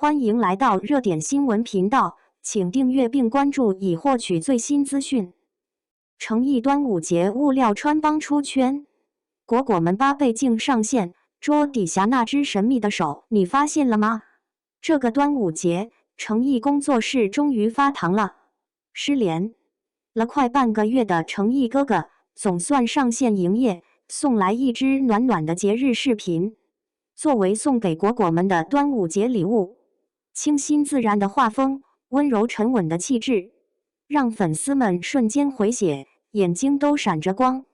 欢迎来到热点新闻频道，请订阅并关注以获取最新资讯。诚意端午节物料穿帮出圈，果果们8倍镜上线，桌底下那只神秘的手，你发现了吗？这个端午节，诚意工作室终于发糖了。失联了快半个月的诚意哥哥，总算上线营业，送来一支暖暖的节日视频，作为送给果果们的端午节礼物。清新自然的画风，温柔沉稳的气质，让粉丝们瞬间回血，眼睛都闪着光。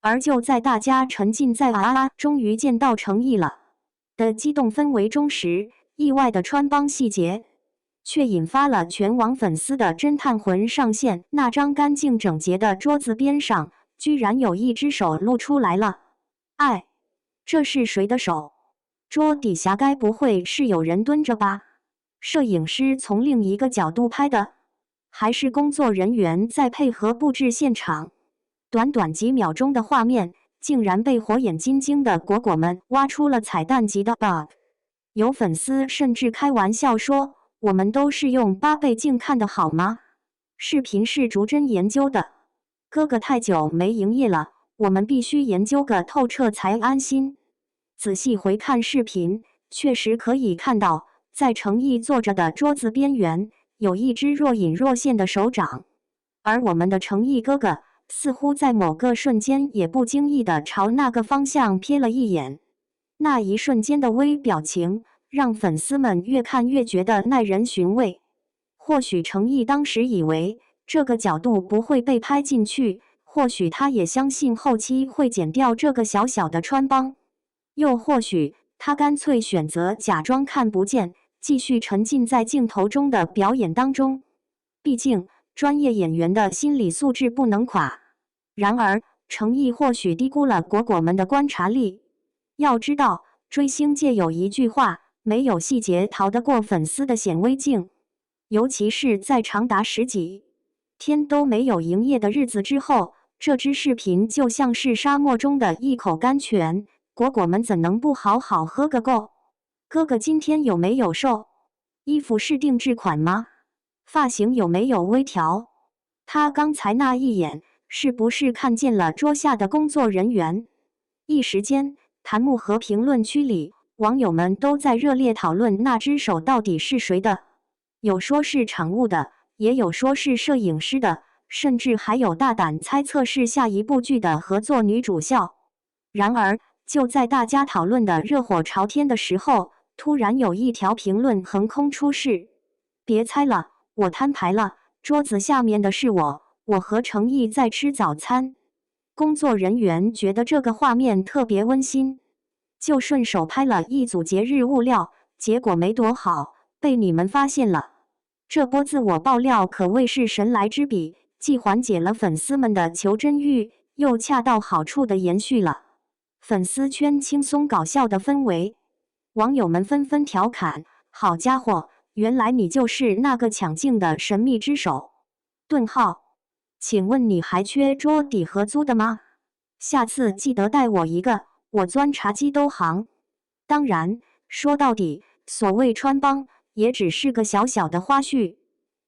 而就在大家沉浸在终于见到诚意了的激动氛围中时，意外的穿帮细节却引发了全网粉丝的侦探魂上线。那张干净整洁的桌子边上，居然有一只手露出来了。哎，这是谁的手？桌底下该不会是有人蹲着吧？摄影师从另一个角度拍的，还是工作人员在配合布置现场？短短几秒钟的画面，竟然被火眼金睛的果果们挖出了彩蛋级的 bug。有粉丝甚至开玩笑说：“我们都是用8倍镜看的好吗？视频是逐帧研究的，哥哥太久没营业了，我们必须研究个透彻才安心。”仔细回看视频，确实可以看到，在诚意坐着的桌子边缘，有一只若隐若现的手掌，而我们的诚意哥哥似乎在某个瞬间也不经意地朝那个方向瞥了一眼。那一瞬间的微表情，让粉丝们越看越觉得耐人寻味。或许诚意当时以为这个角度不会被拍进去，或许他也相信后期会剪掉这个小小的穿帮，又或许他干脆选择假装看不见，继续沉浸在镜头中的表演当中。毕竟，专业演员的心理素质不能垮。然而，诚意或许低估了果果们的观察力。要知道，追星界有一句话，没有细节逃得过粉丝的显微镜。尤其是在长达10几天都没有营业的日子之后，这支视频就像是沙漠中的一口甘泉，果果们怎能不好好喝个够？哥哥今天有没有瘦？衣服是定制款吗？发型有没有微调？他刚才那一眼，是不是看见了桌下的工作人员？一时间，弹幕和评论区里，网友们都在热烈讨论那只手到底是谁的。有说是场务的，也有说是摄影师的，甚至还有大胆猜测是下一部剧的合作女主效。然而，就在大家讨论的热火朝天的时候，突然有一条评论横空出世：“别猜了，我摊牌了，桌子下面的是我和诚意在吃早餐。”工作人员觉得这个画面特别温馨，就顺手拍了一组节日物料，结果没躲好，被你们发现了。这波自我爆料可谓是神来之笔，既缓解了粉丝们的求真欲，又恰到好处地延续了粉丝圈轻松搞笑的氛围。网友们纷纷调侃：“好家伙，原来你就是那个抢镜的神秘之手！”请问你还缺桌底合租的吗？下次记得带我一个，我钻茶几都行。当然，说到底，所谓穿帮也只是个小小的花絮。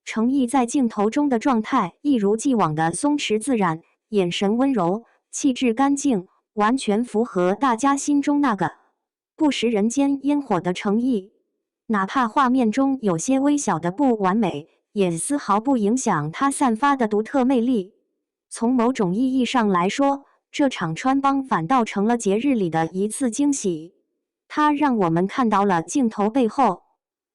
诚意在镜头中的状态一如既往的松弛自然，眼神温柔，气质干净，完全符合大家心中那个不食人间烟火的诚意。哪怕画面中有些微小的不完美，也丝毫不影响它散发的独特魅力。从某种意义上来说，这场穿帮反倒成了节日里的一次惊喜。它让我们看到了镜头背后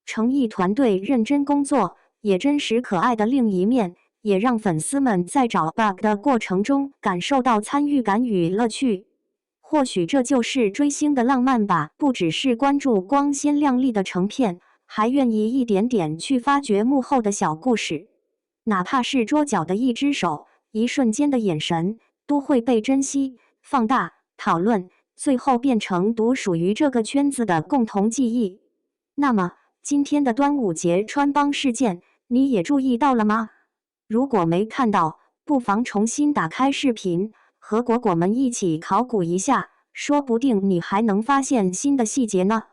诚意团队认真工作也真实可爱的另一面，也让粉丝们在找 bug 的过程中感受到参与感与乐趣。或许这就是追星的浪漫吧，不只是关注光鲜亮丽的成片，还愿意一点点去发掘幕后的小故事。哪怕是桌角的一只手，一瞬间的眼神，都会被珍惜、放大、讨论，最后变成独属于这个圈子的共同记忆。那么，今天的端午节穿帮事件，你也注意到了吗？如果没看到，不妨重新打开视频，和果果们一起考古一下，说不定你还能发现新的细节呢。